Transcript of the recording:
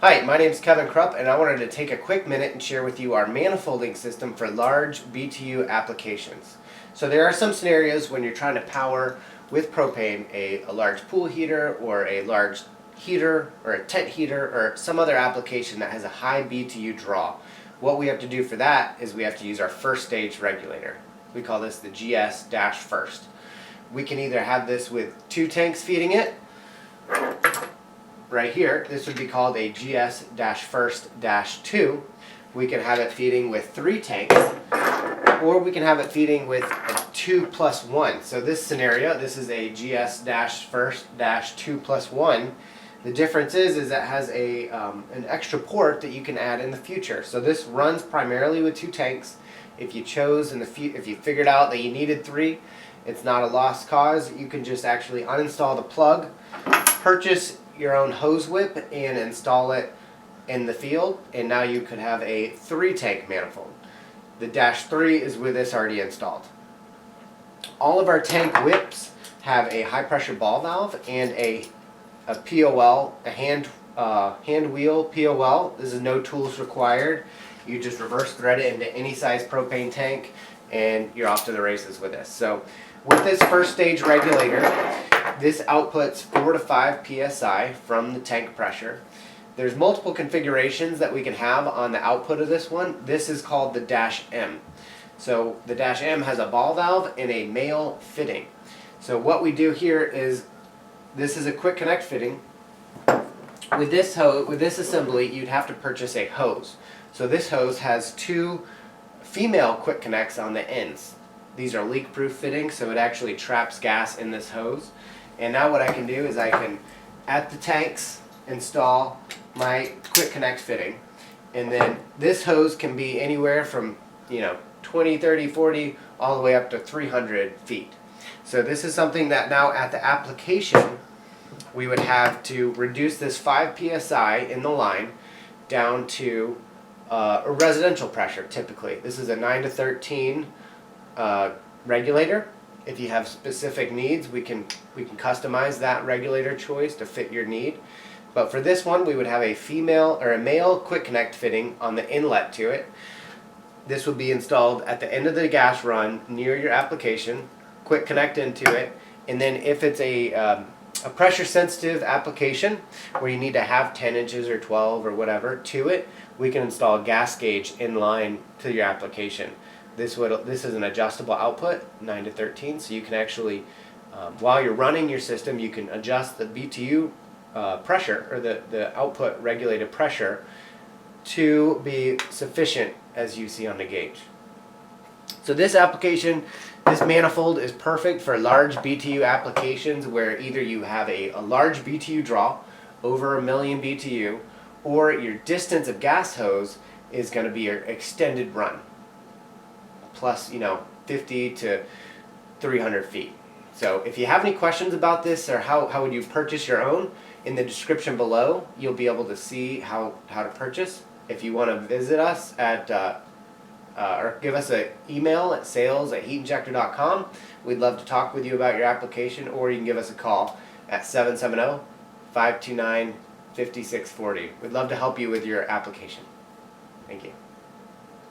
Hi, my name is Kevin Krupp, and I wanted to take a quick minute and share with you our manifolding system for large BTU applications. So there are some scenarios when you're trying to power with propane a large pool heater or a large heater or a tent heater or some other application that has a high BTU draw. What we have to do for that is we have to use our first stage regulator. We call this the GS-first. We can either have this with 2 tanks feeding it. Right here, this would be called a GS-first-2. We can have it feeding with 3 tanks, or we can have it feeding with a 2+1. So this scenario, this is a GS-first-2+1. The difference is it has an extra port that you can add in the future. So this runs primarily with 2 tanks. If you chose if you figured out that you needed 3, it's not a lost cause. You can just actually uninstall the plug, purchase your own hose whip and install it in the field, and now you could have a 3-tank manifold. The -3 is with this already installed. All of our tank whips have a high pressure ball valve and a POL, a hand wheel POL. This is no tools required. You just reverse thread it into any size propane tank and you're off to the races with this. So with this first stage regulator, this outputs 4 to 5 psi from the tank pressure. There's multiple configurations that we can have on the output of this one. This is called the -M. So the -M has a ball valve and a male fitting. So what we do here is, this is a quick connect fitting. With this assembly, you'd have to purchase a hose. So this hose has 2 female quick connects on the ends. These are leak-proof fittings, so it actually traps gas in this hose. And now what I can do is I can, at the tanks, install my quick connect fitting. And then this hose can be anywhere from 20, 30, 40, all the way up to 300 feet. So this is something that now at the application, we would have to reduce this 5 psi in the line down to a residential pressure typically. This is a 9 to 13 regulator. If you have specific needs, we can customize that regulator choice to fit your need. But for this one, we would have a female or a male quick connect fitting on the inlet to it. This would be installed at the end of the gas run near your application. Quick connect into it, and then if it's a pressure sensitive application where you need to have 10 inches or 12 or whatever to it, we can install a gas gauge in line to your application. This is an adjustable output, 9 to 13, so you can actually, while you're running your system, you can adjust the BTU pressure, or the output regulated pressure, to be sufficient as you see on the gauge. So this application, this manifold is perfect for large BTU applications where either you have a large BTU draw, over 1 million BTU, or your distance of gas hose is going to be your extended run, plus 50 to 300 feet. So if you have any questions about this or how would you purchase your own, in the description below you'll be able to see how to purchase. If you want to visit us at or give us an email at sales@heatinjector.com. We'd love to talk with you about your application, or you can give us a call at 770-529-5640. We'd love to help you with your application. Thank you.